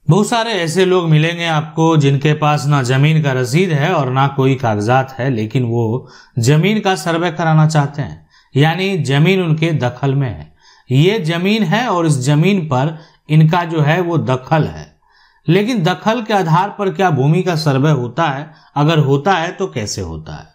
बहुत सारे ऐसे लोग मिलेंगे आपको जिनके पास ना जमीन का रसीद है और ना कोई कागजात है, लेकिन वो जमीन का सर्वे कराना चाहते हैं, यानी जमीन उनके दखल में है। ये जमीन है और इस जमीन पर इनका जो है वो दखल है, लेकिन दखल के आधार पर क्या भूमि का सर्वे होता है? अगर होता है तो कैसे होता है?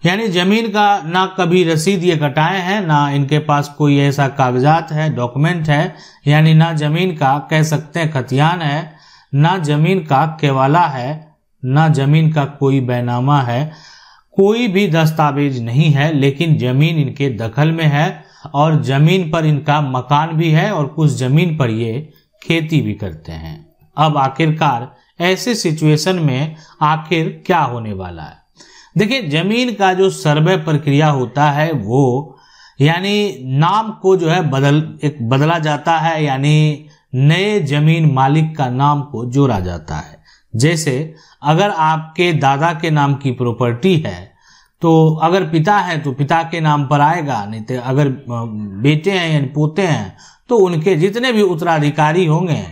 यानी जमीन का ना कभी रसीद ये कटाए हैं, ना इनके पास कोई ऐसा कागजात है, डॉक्यूमेंट है, यानी ना जमीन का कह सकते हैं खतियान है, ना जमीन का केवाला है, ना जमीन का कोई बैनामा है, कोई भी दस्तावेज नहीं है, लेकिन जमीन इनके दखल में है और जमीन पर इनका मकान भी है और कुछ जमीन पर ये खेती भी करते हैं। अब आखिरकार ऐसे सिचुएशन में आखिर क्या होने वाला है? देखिए, जमीन का जो सर्वे प्रक्रिया होता है वो यानी नाम को जो है बदला जाता है, यानी नए जमीन मालिक का नाम को जोड़ा जाता है। जैसे अगर आपके दादा के नाम की प्रॉपर्टी है तो अगर पिता है तो पिता के नाम पर आएगा, नहीं तो अगर बेटे हैं यानी पोते हैं तो उनके जितने भी उत्तराधिकारी होंगे,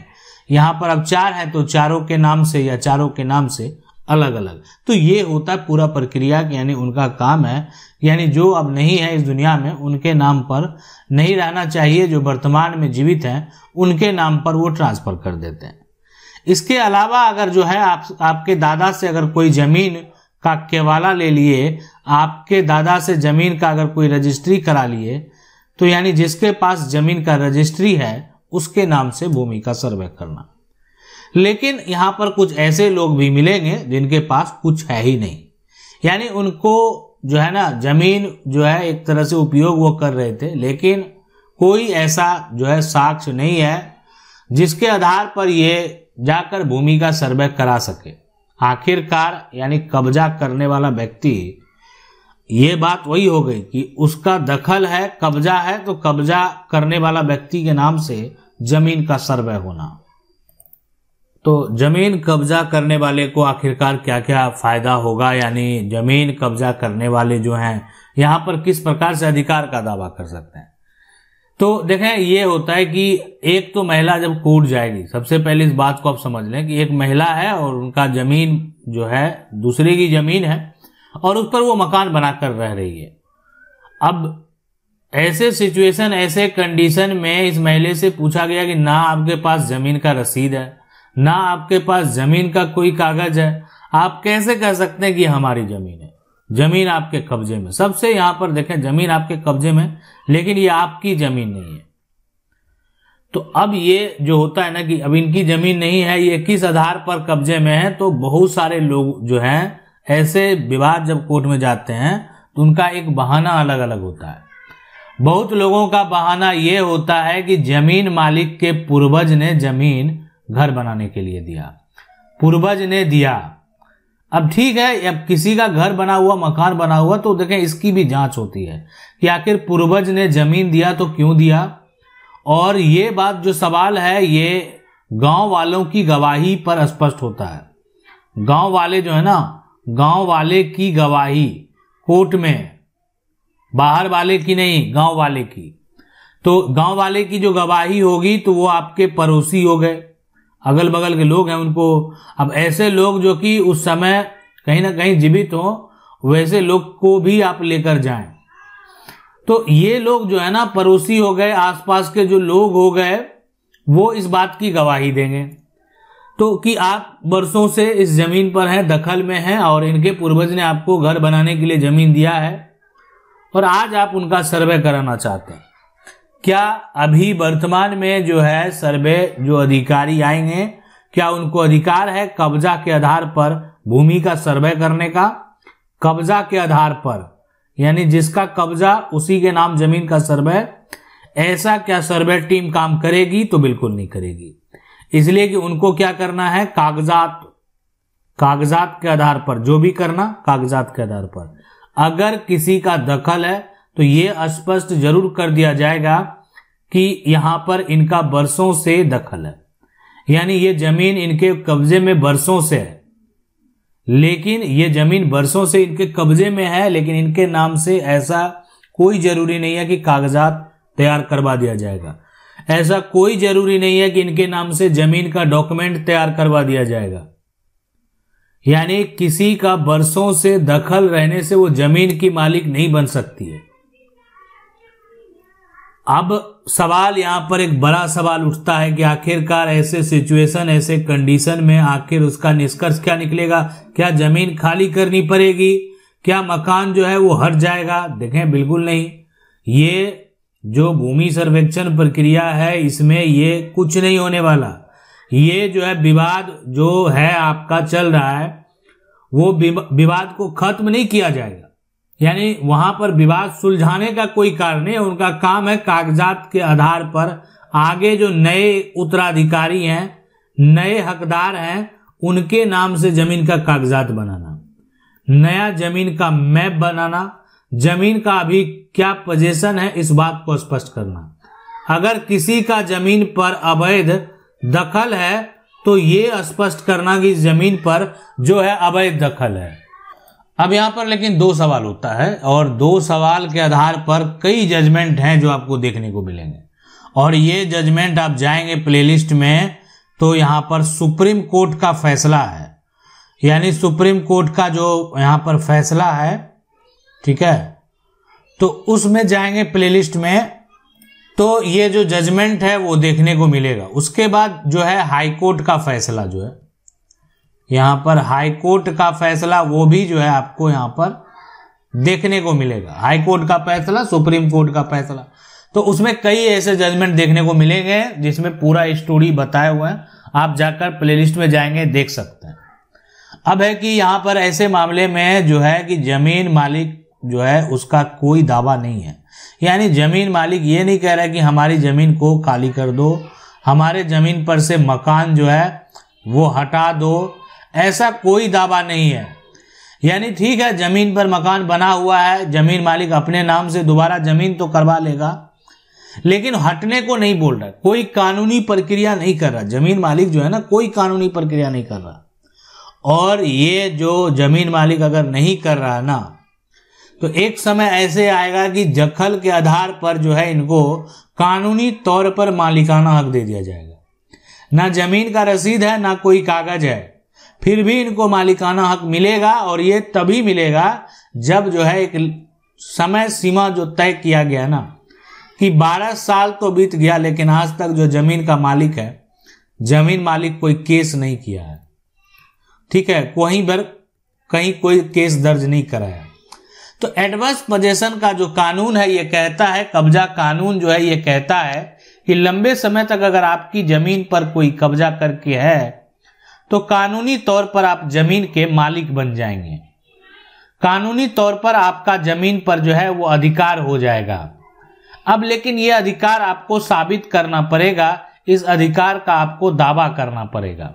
यहाँ पर अब 4 हैं तो चारों के नाम से या चारों के नाम से अलग अलग। तो ये होता है पूरा प्रक्रिया, यानी उनका काम है, यानी जो अब नहीं है इस दुनिया में उनके नाम पर नहीं रहना चाहिए, जो वर्तमान में जीवित हैं उनके नाम पर वो ट्रांसफर कर देते हैं। इसके अलावा अगर जो है आपके दादा से अगर कोई जमीन का केवाला ले लिए, आपके दादा से जमीन का अगर कोई रजिस्ट्री करा लिए, तो यानी जिसके पास जमीन का रजिस्ट्री है उसके नाम से भूमि का सर्वे करना। लेकिन यहाँ पर कुछ ऐसे लोग भी मिलेंगे जिनके पास कुछ है ही नहीं, यानी उनको जो है ना जमीन जो है एक तरह से उपयोग वो कर रहे थे, लेकिन कोई ऐसा जो है साक्ष्य नहीं है जिसके आधार पर ये जाकर भूमि का सर्वे करा सके। आखिरकार यानी कब्जा करने वाला व्यक्ति, ये बात वही हो गई कि उसका दखल है, कब्जा है, तो कब्जा करने वाला व्यक्ति के नाम से जमीन का सर्वे होना। तो जमीन कब्जा करने वाले को आखिरकार क्या क्या फायदा होगा, यानी जमीन कब्जा करने वाले जो हैं यहाँ पर किस प्रकार से अधिकार का दावा कर सकते हैं? तो देखें, ये होता है कि एक तो महिला जब कोर्ट जाएगी, सबसे पहले इस बात को आप समझ लें कि एक महिला है और उनका जमीन जो है दूसरे की जमीन है और उस पर वो मकान बनाकर रह रही है। अब ऐसे सिचुएशन, ऐसे कंडीशन में इस महिला से पूछा गया कि ना आपके पास जमीन का रसीद है, ना आपके पास जमीन का कोई कागज है, आप कैसे कह सकते हैं कि हमारी जमीन है? जमीन आपके कब्जे में, सबसे यहां पर देखें जमीन आपके कब्जे में, लेकिन ये आपकी जमीन नहीं है। तो अब ये जो होता है ना कि अब इनकी जमीन नहीं है, ये किस आधार पर कब्जे में है? तो बहुत सारे लोग जो हैं ऐसे विवाद जब कोर्ट में जाते हैं तो उनका एक बहाना अलग अलग होता है। बहुत लोगों का बहाना ये होता है कि जमीन मालिक के पूर्वज ने जमीन घर बनाने के लिए दिया, पूर्वज ने दिया। अब ठीक है, अब किसी का घर बना हुआ, मकान बना हुआ, तो देखें इसकी भी जांच होती है कि आखिर पूर्वज ने जमीन दिया तो क्यों दिया। और ये बात जो सवाल है ये गांव वालों की गवाही पर स्पष्ट होता है। गांव वाले जो है ना, गांव वाले की गवाही कोर्ट में, बाहर वाले की नहीं, गांव वाले की। तो गांव वाले की जो गवाही होगी तो वो आपके पड़ोसी हो गए, अगल बगल के लोग हैं उनको। अब ऐसे लोग जो कि उस समय कहीं ना कहीं जीवित हो, वैसे लोग को भी आप लेकर जाएं। तो ये लोग जो है ना पड़ोसी हो गए, आसपास के जो लोग हो गए, वो इस बात की गवाही देंगे तो कि आप वर्षों से इस जमीन पर हैं, दखल में हैं और इनके पूर्वज ने आपको घर बनाने के लिए जमीन दिया है और आज आप उनका सर्वे कराना चाहते हैं। क्या अभी वर्तमान में जो है सर्वे जो अधिकारी आएंगे, क्या उनको अधिकार है कब्जा के आधार पर भूमि का सर्वे करने का? कब्जा के आधार पर, यानी जिसका कब्जा उसी के नाम जमीन का सर्वे, ऐसा क्या सर्वे टीम काम करेगी? तो बिल्कुल नहीं करेगी। इसलिए कि उनको क्या करना है, कागजात के आधार पर, जो भी करना कागजात के आधार पर। अगर किसी का दखल है तो ये स्पष्ट जरूर कर दिया जाएगा कि यहां पर इनका वर्षों से दखल है, यानी ये जमीन इनके कब्जे में वर्षों से है, लेकिन ये जमीन वर्षों से इनके कब्जे में है, लेकिन इनके नाम से ऐसा कोई जरूरी नहीं है कि कागजात तैयार करवा दिया जाएगा। ऐसा कोई जरूरी नहीं है कि इनके नाम से जमीन का डॉक्यूमेंट तैयार करवा दिया जाएगा। यानी किसी का बरसों से दखल रहने से वो जमीन की मालिक नहीं बन सकती है। अब सवाल यहां पर एक बड़ा सवाल उठता है कि आखिरकार ऐसे सिचुएशन, ऐसे कंडीशन में आखिर उसका निष्कर्ष क्या निकलेगा? क्या जमीन खाली करनी पड़ेगी? क्या मकान जो है वो हट जाएगा? देखें, बिल्कुल नहीं। ये जो भूमि सर्वेक्षण प्रक्रिया है इसमें ये कुछ नहीं होने वाला। ये जो है विवाद जो है आपका चल रहा है वो विवाद को खत्म नहीं किया जाएगा। यानी वहां पर विवाद सुलझाने का कोई कारण नहीं है। उनका काम है कागजात के आधार पर आगे जो नए उत्तराधिकारी हैं, नए हकदार हैं, उनके नाम से जमीन का कागजात बनाना, नया जमीन का मैप बनाना, जमीन का अभी क्या पोजीशन है इस बात को स्पष्ट करना। अगर किसी का जमीन पर अवैध दखल है तो ये स्पष्ट करना कि जमीन पर जो है अवैध दखल है। अब यहां पर लेकिन दो सवाल होता है और दो सवाल के आधार पर कई जजमेंट हैं जो आपको देखने को मिलेंगे। और ये जजमेंट आप जाएंगे प्लेलिस्ट में तो यहां पर सुप्रीम कोर्ट का फैसला है, यानी सुप्रीम कोर्ट का जो यहां पर फैसला है, ठीक है, तो उसमें जाएंगे प्लेलिस्ट में तो ये जो जजमेंट है वो देखने को मिलेगा। उसके बाद जो है हाई कोर्ट का फैसला जो है, यहां पर हाई कोर्ट का फैसला वो भी जो है आपको यहां पर देखने को मिलेगा। हाई कोर्ट का फैसला, सुप्रीम कोर्ट का फैसला, तो उसमें कई ऐसे जजमेंट देखने को मिलेंगे जिसमें पूरा स्टोरी बताए हुए हैं। आप जाकर प्लेलिस्ट में जाएंगे देख सकते हैं। अब है कि यहां पर ऐसे मामले में जो है कि जमीन मालिक जो है उसका कोई दावा नहीं है। यानी जमीन मालिक ये नहीं कह रहा है कि हमारी जमीन को खाली कर दो, हमारे जमीन पर से मकान जो है वो हटा दो, ऐसा कोई दावा नहीं है। यानी ठीक है, जमीन पर मकान बना हुआ है, जमीन मालिक अपने नाम से दोबारा जमीन तो करवा लेगा, लेकिन हटने को नहीं बोल रहा, कोई कानूनी प्रक्रिया नहीं कर रहा। जमीन मालिक जो है ना कोई कानूनी प्रक्रिया नहीं कर रहा। और ये जो जमीन मालिक अगर नहीं कर रहा ना तो एक समय ऐसे आएगा कि दखल के आधार पर जो है इनको कानूनी तौर पर मालिकाना हक दे दिया जाएगा। ना जमीन का रसीद है ना कोई कागज है, फिर भी इनको मालिकाना हक मिलेगा। और ये तभी मिलेगा जब जो है एक समय सीमा जो तय किया गया ना कि 12 साल तो बीत गया लेकिन आज तक जो जमीन का मालिक है, जमीन मालिक कोई केस नहीं किया है, ठीक है, कहीं कोई केस दर्ज नहीं कराया। तो एडवर्स पोजेशन का जो कानून है ये कहता है, कब्जा कानून जो है ये कहता है कि लंबे समय तक अगर आपकी जमीन पर कोई कब्जा करके है तो कानूनी तौर पर आप जमीन के मालिक बन जाएंगे, कानूनी तौर पर आपका जमीन पर जो है वो अधिकार हो जाएगा। अब लेकिन ये अधिकार आपको साबित करना पड़ेगा, इस अधिकार का आपको दावा करना पड़ेगा।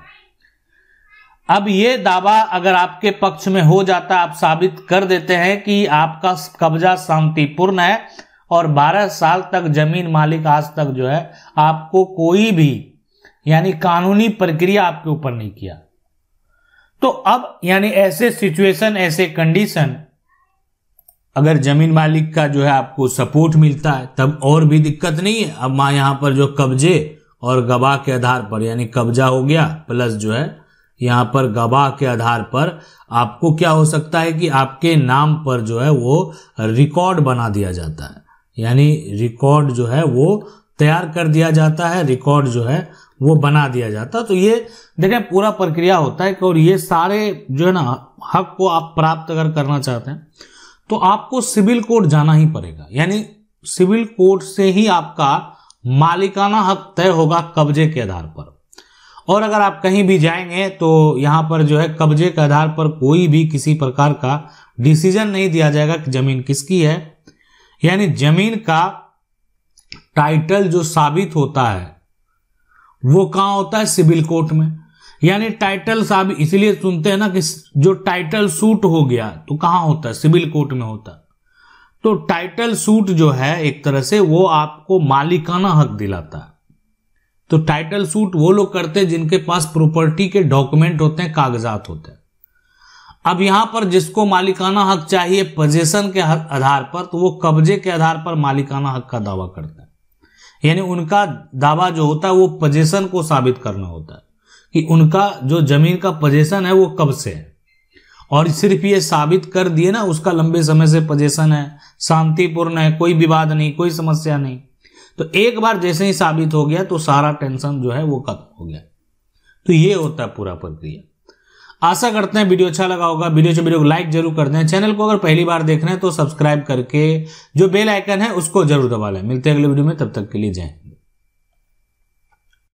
अब ये दावा अगर आपके पक्ष में हो जाता, आप साबित कर देते हैं कि आपका कब्जा शांतिपूर्ण है और 12 साल तक जमीन मालिक आज तक जो है आपको कोई भी यानी कानूनी प्रक्रिया आपके ऊपर नहीं किया, तो अब यानी ऐसे सिचुएशन, ऐसे कंडीशन अगर जमीन मालिक का जो है आपको सपोर्ट मिलता है तब और भी दिक्कत नहीं है। अब यहाँ पर जो कब्जे और गवाह के आधार पर यानी कब्जा हो गया प्लस जो है यहाँ पर गवाह के आधार पर आपको क्या हो सकता है कि आपके नाम पर जो है वो रिकॉर्ड बना दिया जाता है, यानी रिकॉर्ड जो है वो तैयार कर दिया जाता है, रिकॉर्ड जो है वो बना दिया जाता है। तो ये देखें पूरा प्रक्रिया होता है। और ये सारे जो है ना हक को आप प्राप्त अगर करना चाहते हैं तो आपको सिविल कोर्ट जाना ही पड़ेगा, यानी सिविल कोर्ट से ही आपका मालिकाना हक तय होगा कब्जे के आधार पर। और अगर आप कहीं भी जाएंगे तो यहाँ पर जो है कब्जे के आधार पर कोई भी किसी प्रकार का डिसीजन नहीं दिया जाएगा कि जमीन किसकी है। यानी जमीन का टाइटल जो साबित होता है वो कहाँ होता है? सिविल कोर्ट में। यानी टाइटल साबित इसलिए सुनते हैं ना कि जो टाइटल सूट हो गया तो कहाँ होता है? सिविल कोर्ट में होता है। तो टाइटल सूट जो है एक तरह से वो आपको मालिकाना हक दिलाता है। तो टाइटल सूट वो लोग करते हैं जिनके पास प्रॉपर्टी के डॉक्यूमेंट होते हैं, कागजात होते हैं। अब यहां पर जिसको मालिकाना हक चाहिए पोजीशन के आधार पर तो वो कब्जे के आधार पर मालिकाना हक का दावा करता है। यानी उनका दावा जो होता है वो पोजीशन को साबित करना होता है कि उनका जो जमीन का पोजीशन है वो कब से है, और सिर्फ ये साबित कर दिए ना उसका लंबे समय से पोजीशन है, शांतिपूर्ण है, कोई विवाद नहीं, कोई समस्या नहीं, तो एक बार जैसे ही साबित हो गया तो सारा टेंशन जो है वो खत्म हो गया। तो ये होता है पूरा प्रक्रिया। आशा करते हैं वीडियो अच्छा लगा होगा। वीडियो को लाइक जरूर कर दें। चैनल को अगर पहली बार देख रहे हैं तो सब्सक्राइब करके जो बेल आइकन है उसको जरूर दबा लें। मिलते हैं अगले वीडियो में, तब तक के लिए जय।